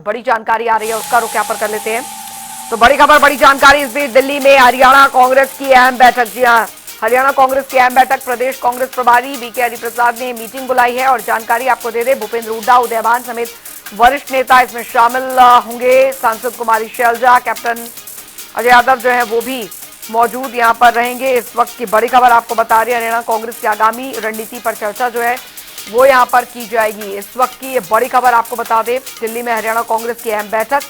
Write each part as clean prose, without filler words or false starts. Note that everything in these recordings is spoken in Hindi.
बड़ी जानकारी आ रही है, उसका रुख यहाँ पर कर लेते हैं। तो बड़ी खबर, बड़ी जानकारी इस बीच दिल्ली में हरियाणा कांग्रेस की अहम बैठक। जी हाँ, हरियाणा कांग्रेस की अहम बैठक। प्रदेश कांग्रेस प्रभारी बीके हरिप्रसाद ने मीटिंग बुलाई है और जानकारी आपको दे दे, भूपेंद्र हुड्डा, उदयभान समेत वरिष्ठ नेता इसमें शामिल होंगे। सांसद कुमारी शैलजा, कैप्टन अजय यादव जो है वो भी मौजूद यहाँ पर रहेंगे। इस वक्त की बड़ी खबर आपको बता रही है, हरियाणा कांग्रेस की आगामी रणनीति पर चर्चा जो है वो यहाँ पर की जाएगी। इस वक्त की ये बड़ी खबर आपको बता दें, दिल्ली में हरियाणा कांग्रेस की अहम बैठक।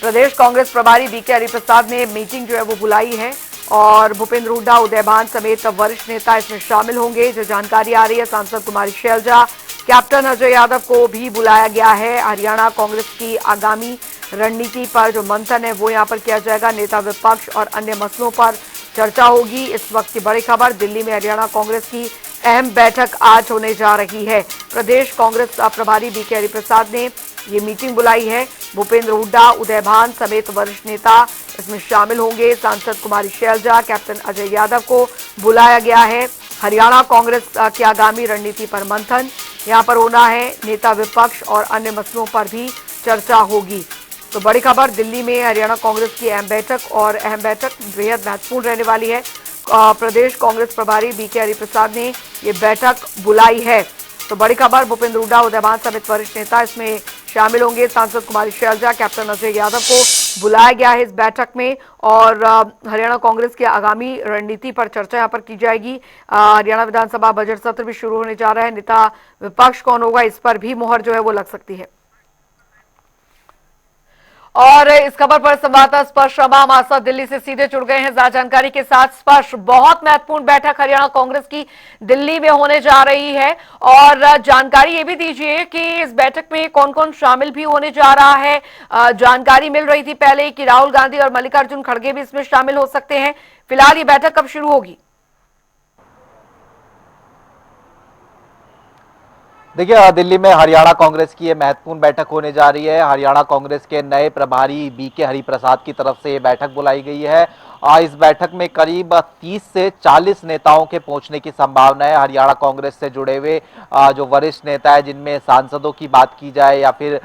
प्रदेश कांग्रेस प्रभारी बीके हरिप्रसाद ने मीटिंग जो है वो बुलाई है और भूपेंद्र हुड्डा, उदयभान समेत वरिष्ठ नेता इसमें शामिल होंगे। जो जानकारी आ रही है, सांसद कुमारी शैलजा, कैप्टन अजय यादव को भी बुलाया गया है। हरियाणा कांग्रेस की आगामी रणनीति पर जो मंथन है वो यहाँ पर किया जाएगा। नेता विपक्ष और अन्य मसलों पर चर्चा होगी। इस वक्त की बड़ी खबर, दिल्ली में हरियाणा कांग्रेस की अहम बैठक आज होने जा रही है। प्रदेश कांग्रेस प्रभारी बीके हरिप्रसाद ने ये मीटिंग बुलाई है। भूपेंद्र हुड्डा, उदयभान समेत वरिष्ठ नेता इसमें शामिल होंगे। सांसद कुमारी शैलजा, कैप्टन अजय यादव को बुलाया गया है। हरियाणा कांग्रेस की आगामी रणनीति पर मंथन यहाँ पर होना है। नेता विपक्ष और अन्य मसलों पर भी चर्चा होगी। तो बड़ी खबर, दिल्ली में हरियाणा कांग्रेस की अहम बैठक और अहम बैठक बेहद महत्वपूर्ण रहने वाली है। प्रदेश कांग्रेस प्रभारी बीके हरिप्रसाद ने ये बैठक बुलाई है। तो बड़ी खबर, भूपेंद्र हुड्डा, उदयभान समेत वरिष्ठ नेता इसमें शामिल होंगे। सांसद कुमारी शैलजा, कैप्टन अजय यादव को बुलाया गया है इस बैठक में और हरियाणा कांग्रेस की आगामी रणनीति पर चर्चा यहाँ पर की जाएगी। हरियाणा विधानसभा बजट सत्र भी शुरू होने जा रहा है। नेता विपक्ष कौन होगा, इस पर भी मोहर जो है वो लग सकती है। और इस खबर पर संवाददाता स्पर्श शर्मा हमारे साथ दिल्ली से सीधे जुड़ गए हैं ज्यादा जानकारी के साथ। स्पर्श, बहुत महत्वपूर्ण बैठक हरियाणा कांग्रेस की दिल्ली में होने जा रही है और जानकारी ये भी दीजिए कि इस बैठक में कौन कौन शामिल भी होने जा रहा है। जानकारी मिल रही थी पहले कि राहुल गांधी और मल्लिकार्जुन खड़गे भी इसमें शामिल हो सकते हैं। फिलहाल ये बैठक कब शुरू होगी? देखिए, दिल्ली में हरियाणा कांग्रेस की ये महत्वपूर्ण बैठक होने जा रही है। हरियाणा कांग्रेस के नए प्रभारी बीके हरिप्रसाद की तरफ से ये बैठक बुलाई गई है। इस बैठक में करीब 30 से 40 नेताओं के पहुंचने की संभावना है। हरियाणा कांग्रेस से जुड़े हुए जो वरिष्ठ नेता है, जिनमें सांसदों की बात की जाए या फिर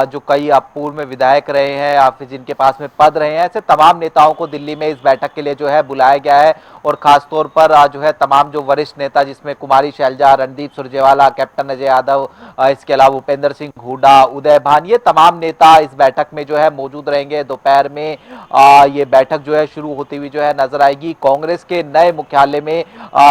जो कई पूर्व में विधायक रहे हैं या फिर जिनके पास में पद रहे हैं, ऐसे तमाम नेताओं को दिल्ली में इस बैठक के लिए जो है बुलाया गया है। और खासतौर पर जो है तमाम जो वरिष्ठ नेता, जिसमें कुमारी शैलजा, रणदीप सुरजेवाला, कैप्टन अजय यादव, इसके अलावा भूपेंद्र सिंह हुड्डा, उदयभान, ये तमाम नेता इस बैठक में जो है मौजूद रहेंगे। दोपहर में ये बैठक जो है शुरू होती हुई जो है नजर आएगी। कांग्रेस के नए मुख्यालय में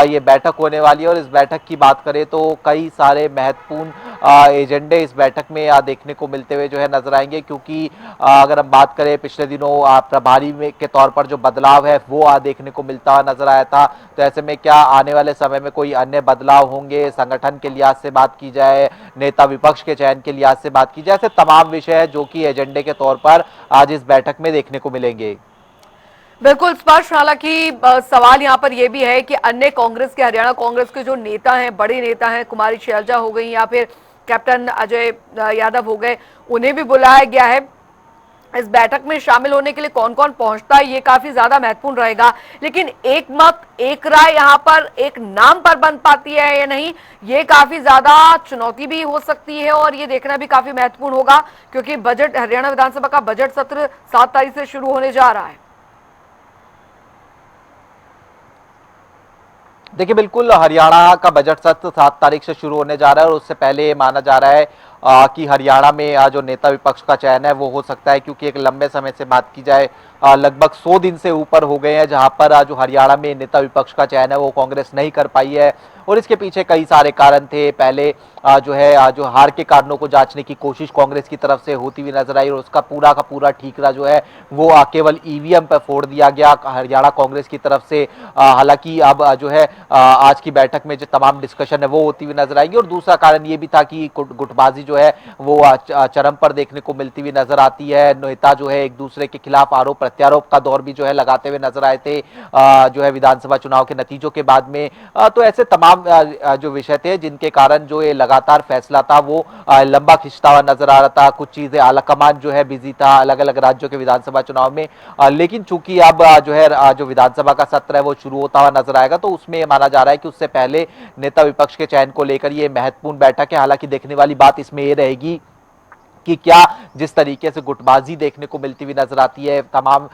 ये बैठक होने वाली है और इस बैठक की बात करें तो कई सारे महत्वपूर्ण एजेंडे इस बैठक में देखने को मिलते हुए जो है नजर आएंगे। क्योंकि अगर हम बात करें, पिछले दिनों प्रभारी में के तौर पर जो बदलाव है वो देखने को मिलता हुआ नजर आया था। तो ऐसे में क्या आने वाले समय में कोई अन्य बदलाव होंगे, संगठन के लिहाज से बात की जाए, नेता विपक्ष के चयन के लिहाज से बात की जाए, ऐसे तमाम विषय है जो कि एजेंडे के तौर पर आज इस बैठक में देखने को मिलेंगे। बिल्कुल स्पष्ट। हालांकि सवाल यहाँ पर यह भी है कि अन्य कांग्रेस के, हरियाणा कांग्रेस के जो नेता हैं, बड़े नेता हैं, कुमारी शैलजा हो गई या फिर कैप्टन अजय यादव हो गए, उन्हें भी बुलाया गया है। इस बैठक में शामिल होने के लिए कौन कौन पहुंचता है ये काफी ज्यादा महत्वपूर्ण रहेगा। लेकिन एक मत एक राय यहाँ पर एक नाम पर बन पाती है या नहीं, ये काफी ज्यादा चुनौती भी हो सकती है और ये देखना भी काफी महत्वपूर्ण होगा। क्योंकि बजट, हरियाणा विधानसभा का बजट सत्र 7 तारीख से शुरू होने जा रहा है। देखिए, बिल्कुल हरियाणा का बजट सत्र 7 तारीख से शुरू होने जा रहा है और उससे पहले ये माना जा रहा है कि हरियाणा में जो नेता विपक्ष का चयन है वो हो सकता है। क्योंकि एक लंबे समय से बात की जाए, लगभग 100 दिन से ऊपर हो गए हैं जहां पर जो हरियाणा में नेता विपक्ष का चयन है वो कांग्रेस नहीं कर पाई है। और इसके पीछे कई सारे कारण थे। पहले जो है जो हार के कारणों को जांचने की कोशिश कांग्रेस की तरफ से होती हुई नजर आई और उसका पूरा का पूरा ठीकरा जो है वो केवल ईवीएम पर फोड़ दिया गया हरियाणा कांग्रेस की तरफ से। हालांकि अब जो है आज की बैठक में जो तमाम डिस्कशन है वो होती हुई नजर आएगी। और दूसरा कारण ये भी था कि गुटबाजी जो है वो चरम पर देखने को मिलती हुई नजर आती है। नेता जो है एक दूसरे के खिलाफ आरोप प्रत्यारोप का दौर भी जो है लगाते हुए नजर आए थे जो है विधानसभा चुनाव के नतीजों के बाद में। तो ऐसे तमाम जो विषय थे जिनके कारण जो ये लगातार फैसला था वो लंबा खिंचता हुआ नजर आ रहा था। कुछ चीजें आलाकमान जो है बिजी था अलग अलग राज्यों के विधानसभा चुनाव में। लेकिन चूंकि अब जो है जो विधानसभा का सत्र है वो शुरू होता हुआ नजर आएगा, तो उसमें माना जा रहा है कि उससे पहले नेता विपक्ष के चयन को लेकर ये महत्वपूर्ण बैठक है। हालांकि देखने वाली बात इसमें ये रहेगी कि क्या जिस तरीके से गुटबाजी देखने को मिलती हुई नजर आती है, तमाम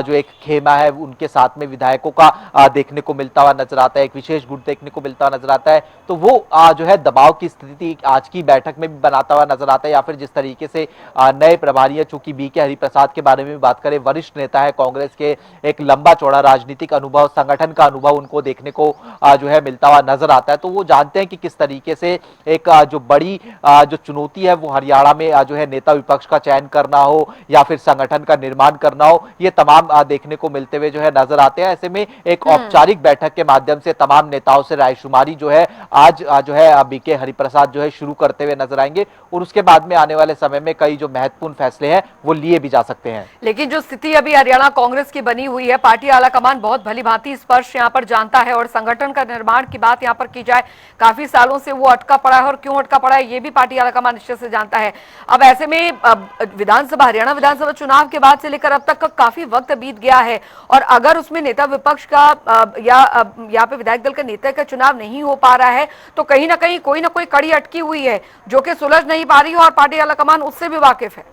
जो एक खेमा है उनके साथ में विधायकों का देखने को मिलता हुआ नजर आता है, एक विशेष गुट देखने को मिलता हुआ नजर आता है, तो वो जो है दबाव की स्थिति आज की बैठक में भी बनाता हुआ नजर आता है। या फिर जिस तरीके से नए प्रभारी है, चूंकि बीके हरिप्रसाद के बारे में भी बात करें, वरिष्ठ नेता है कांग्रेस के, एक लंबा चौड़ा राजनीतिक अनुभव, संगठन का अनुभव उनको देखने को जो है मिलता हुआ नजर आता है, तो वो जानते हैं कि किस तरीके से एक जो बड़ी जो चुनौती है वो हरियाणा में जो है नेता विपक्ष का चयन करना हो या फिर संगठन का निर्माण करना हो, ये तमाम देखने को मिलते हुए जो है नजर आते हैं। ऐसे में एक औपचारिक बैठक के माध्यम से तमाम नेताओं से रायशुमारी जो है आज जो है बीके हरिप्रसाद जो है शुरू करते हुए नजर आएंगे, और उसके बाद में आने वाले समय में कई जो महत्वपूर्ण फैसले हैं वो लिए भी जा सकते हैं। लेकिन जो स्थिति अभी हरियाणा कांग्रेस की बनी हुई है, पार्टी आलाकमान बहुत भली भांति स्पर्श यहाँ पर जानता है, और संगठन का निर्माण की बात यहाँ पर की जाए, काफी सालों से वो अटका पड़ा है, और क्यों अटका पड़ा है ये भी पार्टी आलाकमान निश्चित से जानता है। अब ऐसे में विधानसभा, हरियाणा विधानसभा चुनाव के बाद से लेकर अब तक का काफी वक्त बीत गया है, और अगर उसमें नेता विपक्ष का या यहाँ पे विधायक दल के नेता का चुनाव नहीं हो पा रहा है, तो कहीं ना कहीं कोई ना कोई कड़ी अटकी हुई है जो कि सुलझ नहीं पा रही है, और पार्टी आलाकमान उससे भी वाकिफ है।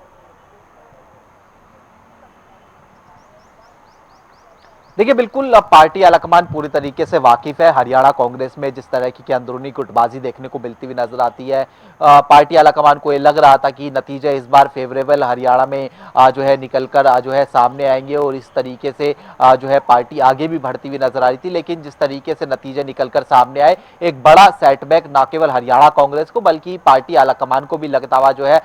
देखिए, बिल्कुल पार्टी आलाकमान पूरी तरीके से वाकिफ है। हरियाणा कांग्रेस में जिस तरह की अंदरूनी गुटबाजी देखने को मिलती हुई नजर आती है, पार्टी आलाकमान को ये लग रहा था कि नतीजे इस बार फेवरेबल हरियाणा में जो है निकलकर जो है सामने आएंगे, और इस तरीके से जो है पार्टी आगे भी बढ़ती हुई नजर आ रही थी। लेकिन जिस तरीके से नतीजे निकलकर सामने आए, एक बड़ा सेटबैक ना केवल हरियाणा कांग्रेस को बल्कि पार्टी आलाकमान को भी लगता हुआ जो है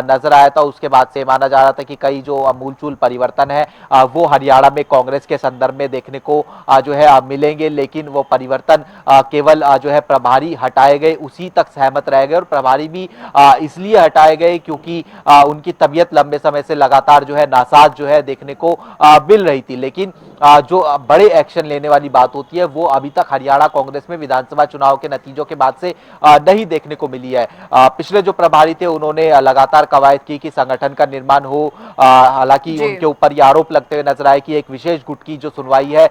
नजर आया था। उसके बाद से माना जा रहा था कि कई जो अमूलचूल परिवर्तन है वो हरियाणा में कांग्रेस के संदर्भ में देखने को जो है मिलेंगे, लेकिन वो परिवर्तन केवल जो है प्रभारी हटाए गए उसी तक सहमत रह गए, और प्रभारी भी इसलिए हटाए गए क्योंकि उनकी तबीयत लंबे समय से लगातार जो है नासाज जो है देखने को मिल रही थी। लेकिन जो बड़े एक्शन लेने वाली बात होती है वो अभी तक हरियाणा कांग्रेस में विधानसभा चुनाव के नतीजों के बाद से नहीं देखने को मिली है। पिछले जो प्रभारी थे उन्होंने लगातार कवायद की कि संगठन का निर्माण हो, हालांकि उनके ऊपर ये आरोप लगते हुए नजर आए कि एक विशेष गुट की जो सुनवाई है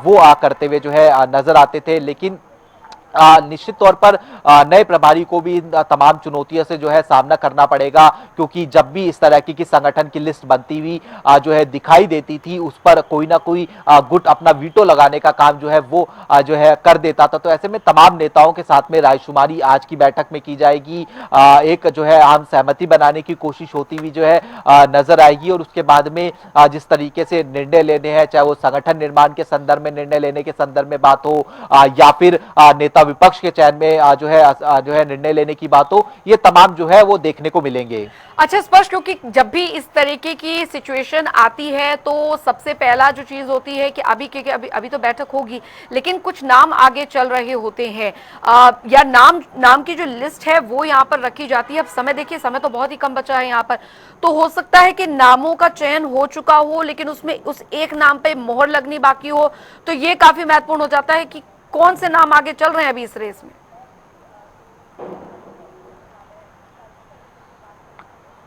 वो करते हुए जो है नजर आते थे। लेकिन निश्चित तौर पर नए प्रभारी को भी तमाम चुनौतियों से जो है सामना करना पड़ेगा, क्योंकि जब भी इस तरह की संगठन की लिस्ट बनती हुई जो है दिखाई देती थी, उस पर कोई ना कोई गुट अपना वीटो लगाने का काम जो है वो जो है कर देता था। तो ऐसे में तमाम नेताओं के साथ में रायशुमारी आज की बैठक में की जाएगी, एक जो है आम सहमति बनाने की कोशिश होती हुई जो है नजर आएगी, और उसके बाद में जिस तरीके से निर्णय लेने हैं, चाहे वो संगठन निर्माण के संदर्भ में निर्णय लेने के संदर्भ में बात हो या फिर नेता विपक्ष के चयन में जो है निर्णय लेने की बात हो, ये तमाम जो है वो देखने को मिलेंगे। अच्छा स्पष्ट, क्योंकि जब भी इस तरीके की सिचुएशन आती है तो सबसे पहला जो चीज होती है कि अभी तो बैठक होगी, लेकिन कुछ नाम आगे चल रहे होते हैं, या नाम की जो लिस्ट है वो यहाँ पर रखी जाती है। अब समय देखिए, समय तो बहुत ही कम बचा है यहाँ पर, तो हो सकता है कि नामों का चयन हो चुका हो लेकिन उसमें उस एक नाम पे मोहर लगनी बाकी हो, तो ये काफी महत्वपूर्ण हो जाता है कि कौन से नाम आगे चल रहे हैं अभी इस रेस में।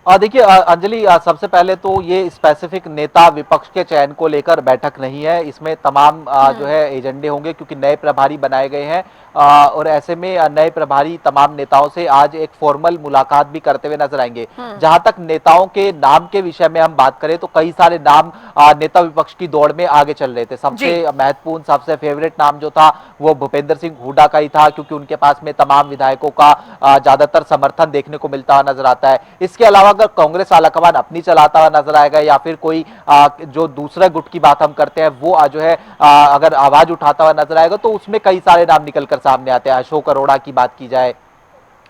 देखिए अंजलि, सबसे पहले तो ये स्पेसिफिक नेता विपक्ष के चयन को लेकर बैठक नहीं है, इसमें तमाम जो है एजेंडे होंगे, क्योंकि नए प्रभारी बनाए गए हैं, और ऐसे में नए प्रभारी तमाम नेताओं से आज एक फॉर्मल मुलाकात भी करते हुए नजर आएंगे। जहां तक नेताओं के नाम के विषय में हम बात करें तो कई सारे नाम नेता विपक्ष की दौड़ में आगे चल रहे थे। सबसे महत्वपूर्ण, सबसे फेवरेट नाम जो था वो भूपेंद्र सिंह हुड्डा का ही था, क्योंकि उनके पास में तमाम विधायकों का ज्यादातर समर्थन देखने को मिलता हुआ नजर आता है। इसके अलावा अगर कांग्रेस आलाकमान अपनी चलाता हुआ नजर आएगा या फिर कोई जो दूसरा गुट की बात हम करते हैं वो जो है अगर आवाज उठाता हुआ नजर आएगा, तो उसमें कई सारे नाम निकलकर सामने आते हैं। अशोक अरोड़ा की बात की जाए,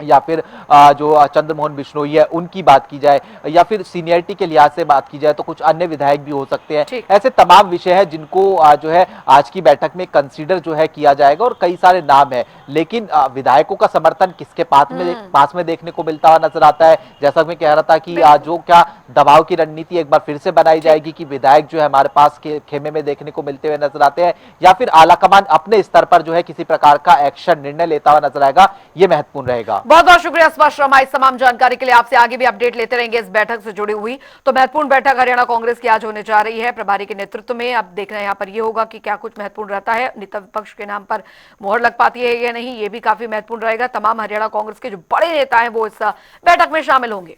या फिर जो चंद्रमोहन बिश्नोई है उनकी बात की जाए, या फिर सीनियरिटी के लिहाज से बात की जाए तो कुछ अन्य विधायक भी हो सकते हैं। ऐसे तमाम विषय हैं जिनको जो है आज की बैठक में कंसीडर जो है किया जाएगा, और कई सारे नाम है। लेकिन विधायकों का समर्थन किसके पास में देखने को मिलता हुआ नजर आता है, जैसा मैं कह रहा था कि जो क्या दबाव की रणनीति एक बार फिर से बनाई जाएगी कि विधायक जो है हमारे पास के खेमे में देखने को मिलते हुए नजर आते हैं, या फिर आलाकमान अपने स्तर पर जो है किसी प्रकार का एक्शन निर्णय लेता हुआ नजर आएगा, ये महत्वपूर्ण रहेगा। बहुत बहुत शुक्रिया स्पष्ट शर्मा इस तमाम जानकारी के लिए। आपसे आगे भी अपडेट लेते रहेंगे इस बैठक से जुड़ी हुई। तो महत्वपूर्ण बैठक हरियाणा कांग्रेस की आज होने जा रही है प्रभारी के नेतृत्व में। अब देखना यहाँ पर यह होगा कि क्या कुछ महत्वपूर्ण रहता है, नेता विपक्ष के नाम पर मोहर लग पाती है या नहीं, ये भी काफी महत्वपूर्ण रहेगा। तमाम हरियाणा कांग्रेस के जो बड़े नेता हैं वो इस बैठक में शामिल होंगे।